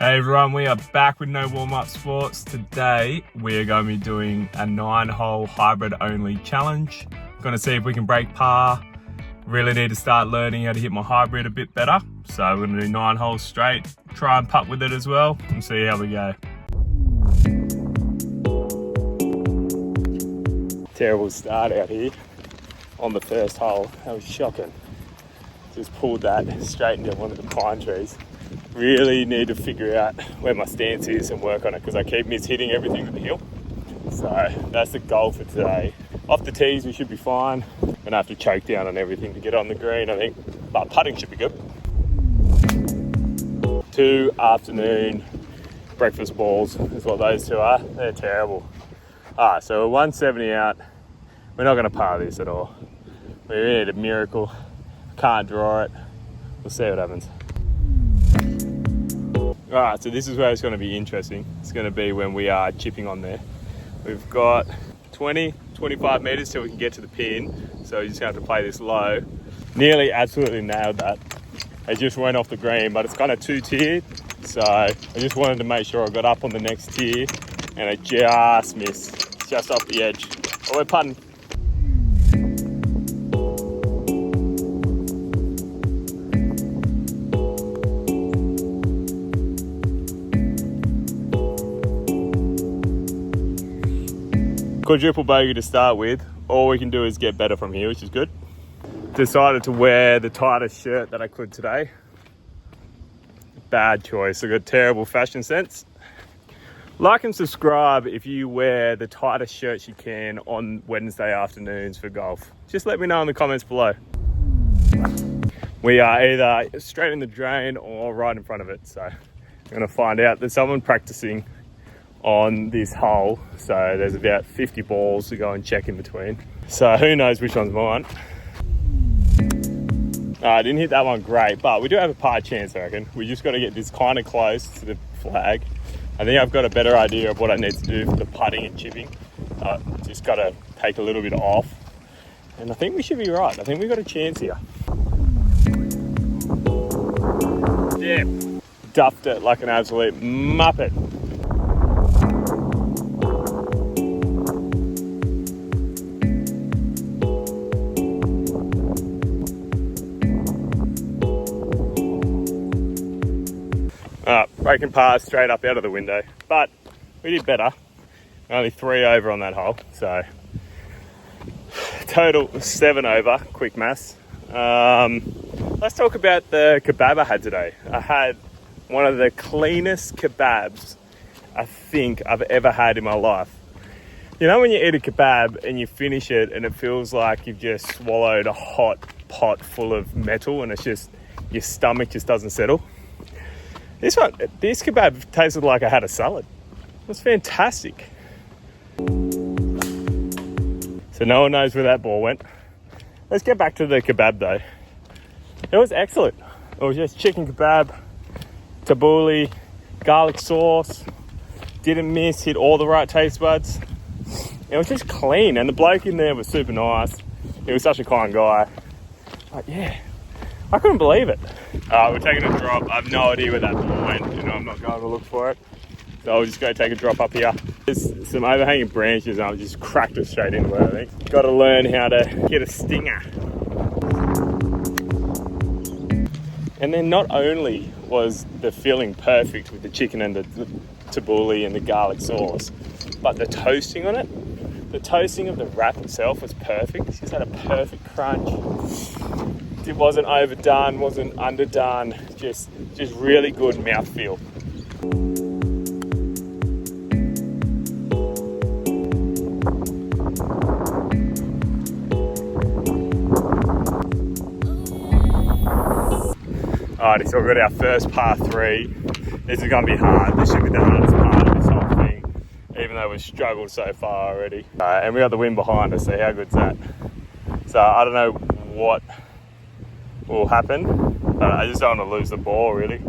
Hey everyone, we are back with No Warm Up Sports. Today we are going to be doing a 9-hole hybrid only challenge. Going to see if we can break par. Really need to start learning how to hit my hybrid a bit better. So we're going to do 9 holes straight, try and putt with it as well and see how we go. Terrible start out here on the first hole. That was shocking. Just pulled that straight into one of the pine trees. Really need to figure out where my stance is and work on it because I keep mishitting everything with the hill. So that's the goal for today. Off the tees we should be fine. Gonna have to choke down on everything to get on the green, I think. But putting should be good. 2 afternoon breakfast balls is what those two are. They're terrible. Alright, so we're 170 out. We're not gonna par this at all. We need a miracle. Can't draw it. We'll see what happens. Alright, so this is where it's going to be interesting. It's going to be when we are chipping on there. We've got 20-25 metres till we can get to the pin, so we just have to play this low. Nearly absolutely nailed that. I just went off the green, but it's kind of 2-tiered, so I just wanted to make sure I got up on the next tier, and I just missed, just off the edge. But we're putting. Quadruple bogey to start with. All we can do is get better from here, which is good. Decided to wear the tightest shirt that I could today. Bad choice. I got terrible fashion sense. Like and subscribe if you wear the tightest shirts you can on Wednesday afternoons for golf. Just let me know in the comments below. We are either straight in the drain or right in front of it. So I'm gonna find out. There's someone practicing on this hole, so there's about 50 balls to go and check in between, so who knows which one's mine. I didn't hit that one great, but we do have a par chance, I reckon. We just got to get this kind of close to the flag. I think I've got a better idea of what I need to do for the putting and chipping. Just got to take a little bit off, and I think we should be right. I think we've got a chance here. Yeah, duffed it like an absolute muppet. Breaking par straight up out of the window, but we did better. Only 3 over on that hole, so total 7 over, quick maths. Let's talk about the kebab I had today. I had one of the cleanest kebabs I think I've ever had in my life. You know when you eat a kebab and you finish it and it feels like you've just swallowed a hot pot full of metal and it's just, your stomach just doesn't settle? This kebab tasted like I had a salad. It was fantastic. So no one knows where that ball went. Let's get back to the kebab though. It was excellent. It was just chicken kebab, tabbouleh, garlic sauce. Didn't miss, hit all the right taste buds. It was just clean, and the bloke in there was super nice. He was such a kind guy. But yeah, I couldn't believe it. We're taking a drop. I have no idea where that ball went. I'm not going to look for it. So I'll just go take a drop up here. There's some overhanging branches and I've just cracked it straight into it, I think. Got to learn how to get a stinger. And then not only was the filling perfect with the chicken and the tabbouleh and the garlic sauce, but the toasting on it, the toasting of the wrap itself was perfect. It just had a perfect crunch. It wasn't overdone, wasn't underdone, just really good mouthfeel. Alrighty, so we've got our first par 3. This is going to be hard. This should be the hardest part of this whole thing, even though we've struggled so far already. And we got the wind behind us, so how good's that? So I don't know what will happen. I just don't want to lose the ball, really.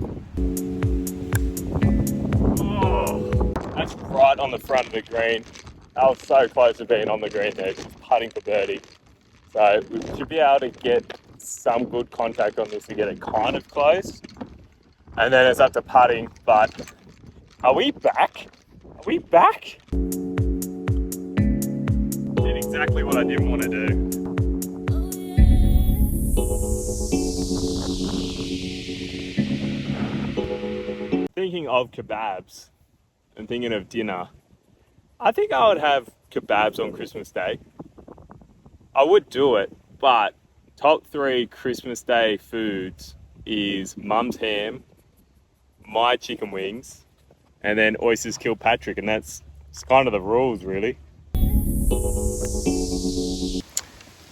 Oh, that's right on the front of the green. I was so close to being on the green there, just putting for birdie. So we should be able to get some good contact on this to get it kind of close. and then it's up to putting. But are we back? Are we back? Did exactly what I didn't want to do. Thinking of kebabs and thinking of dinner, I think I would have kebabs on Christmas Day. I would do it, but top 3 Christmas Day foods is mum's ham, my chicken wings, and then oysters Kilpatrick, and it's kind of the rules, really.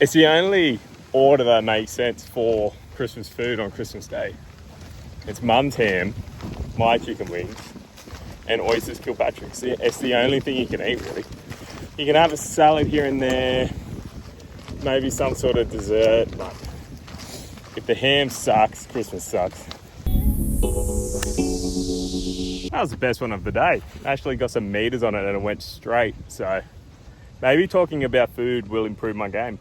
It's the only order that makes sense for Christmas food on Christmas Day. It's mum's ham, my chicken wings, and oysters Kilpatrick. It's the only thing you can eat, really. You can have a salad here and there, maybe some sort of dessert, but if the ham sucks, Christmas sucks. That was the best one of the day. Actually got some meters on it and it went straight. So maybe talking about food will improve my game.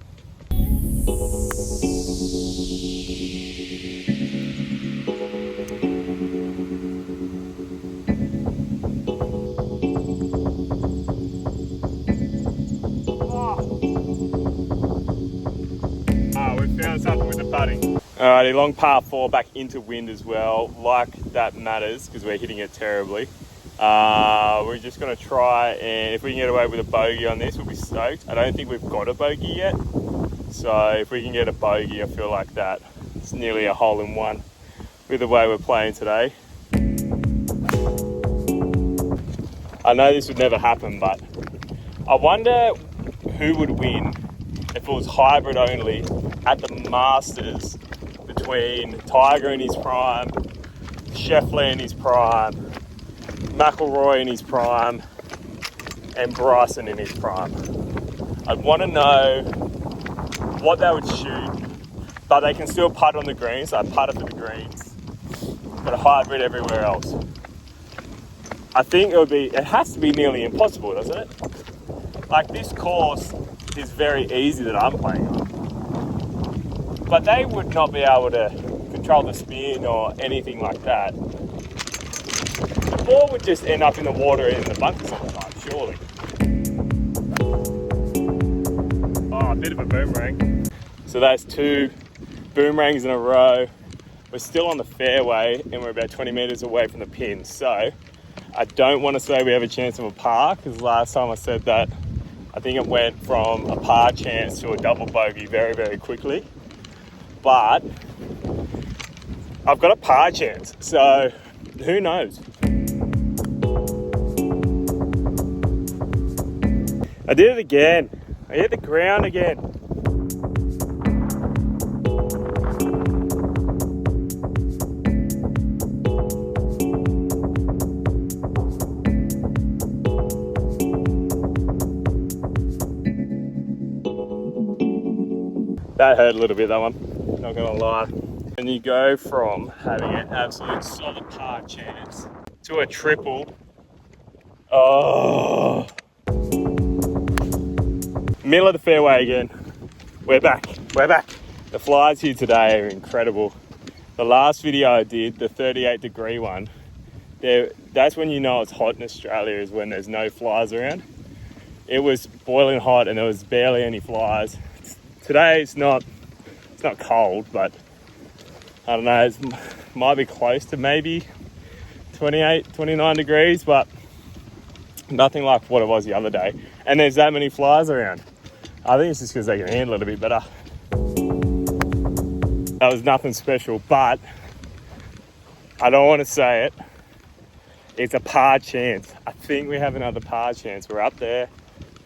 We found something with the putting. Alrighty, long par 4 back into wind as well. Like that matters because we're hitting it terribly. We're just going to try, and if we can get away with a bogey on this, we'll be stoked. I don't think we've got a bogey yet. So if we can get a bogey, I feel like that. It's nearly a hole in one with the way we're playing today. I know this would never happen, but I wonder who would win if it was hybrid only at the Masters between Tiger in his prime, Scheffler in his prime, McIlroy in his prime, and Bryson in his prime. I'd want to know what they would shoot, but they can still putt on the greens, so I putter for the greens, but a hybrid everywhere else. I think it has to be nearly impossible, doesn't it? Like, this course is very easy that I'm playing on, but they would not be able to control the spin or anything like that. The ball would just end up in the water in the bunkers all the time, surely. Oh, a bit of a boomerang. So that's 2 boomerangs in a row. We're still on the fairway and we're about 20 meters away from the pin. So I don't want to say we have a chance of a par, because last time I said that, I think it went from a par chance to a double bogey very, very quickly. But I've got a par chance, so who knows? I did it again. I hit the ground again. That hurt a little bit, that one, not gonna lie. And you go from having an absolute solid par chance to a triple. Oh. Middle of the fairway again. We're back. The flies here today are incredible. The last video I did, the 38-degree one, that's when you know it's hot in Australia, is when there's no flies around. It was boiling hot and there was barely any flies. Today it's not cold, but I don't know, it might be close to maybe 28, 29 degrees, but nothing like what it was the other day. And there's that many flies around. I think it's just because they can handle it a bit better. That was nothing special, but I don't want to say it. It's a par chance. I think we have another par chance. We're up there.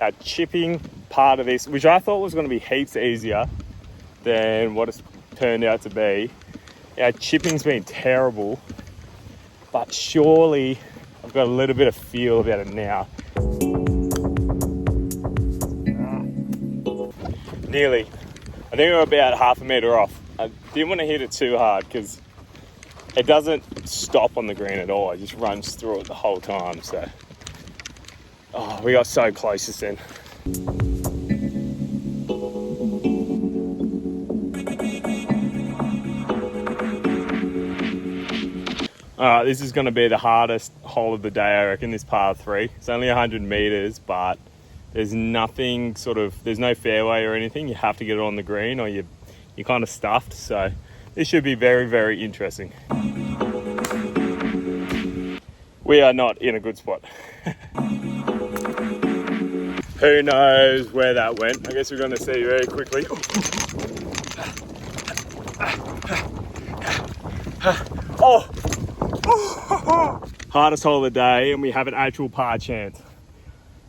Our chipping part of this, which I thought was going to be heaps easier than what it's turned out to be. Our chipping's been terrible, but surely I've got a little bit of feel about it now. Nearly. I think we're about half a metre off. I didn't want to hit it too hard because it doesn't stop on the green at all. It just runs through it the whole time. So, oh, we got so close just then. This is going to be the hardest hole of the day, I reckon, this par 3. It's only 100 meters, but there's nothing there's no fairway or anything. You have to get it on the green or you're kind of stuffed. So this should be very, very interesting. We are not in a good spot. Who knows where that went? I guess we're going to see very quickly. Oh! Hardest hole of the day, and we have an actual par chance.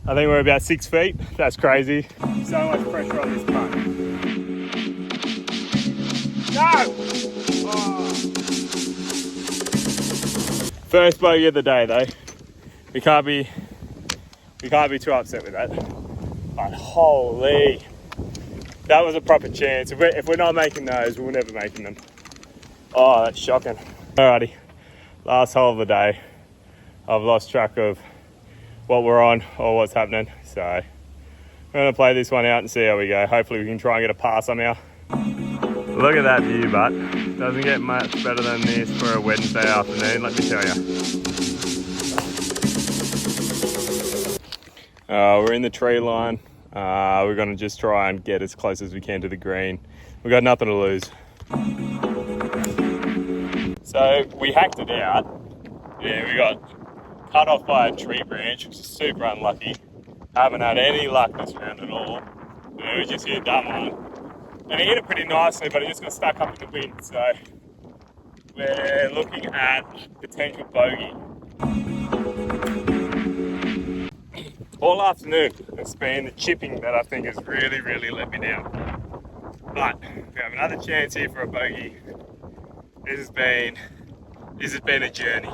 I think we're about 6 feet. That's crazy. So much pressure on this putt. No! Oh. First bogey of the day, though. We can't be too upset with that. But holy, that was a proper chance. If we're not making those, we're never making them. Oh, that's shocking. Alrighty, last hole of the day. I've lost track of what we're on or what's happening. So we're gonna play this one out and see how we go. Hopefully we can try and get a par somehow. Look at that view, but doesn't get much better than this for a Wednesday afternoon, let me tell you. We're in the tree line. We're gonna just try and get as close as we can to the green. We've got nothing to lose. So we hacked it out. Yeah, we got cut off by a tree branch, which is super unlucky. Haven't had any luck this round at all. Yeah, we just hit that one. And he hit it pretty nicely, but it just got stuck up in the wind. So we're looking at potential bogey. All afternoon, it's been the chipping that I think has really, really let me down. But we have another chance here for a bogey. This has been a journey.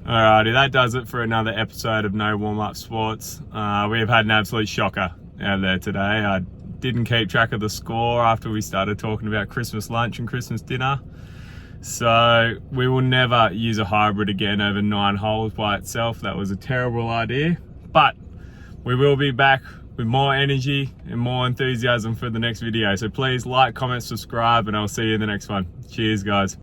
Alrighty, that does it for another episode of No Warm Up Sports. We have had an absolute shocker out there today. I didn't keep track of the score after we started talking about Christmas lunch and Christmas dinner. So we will never use a hybrid again over 9 holes by itself. That was a terrible idea, but we will be back with more energy and more enthusiasm for the next video. So please like, comment, subscribe, and I'll see you in the next one. Cheers, guys.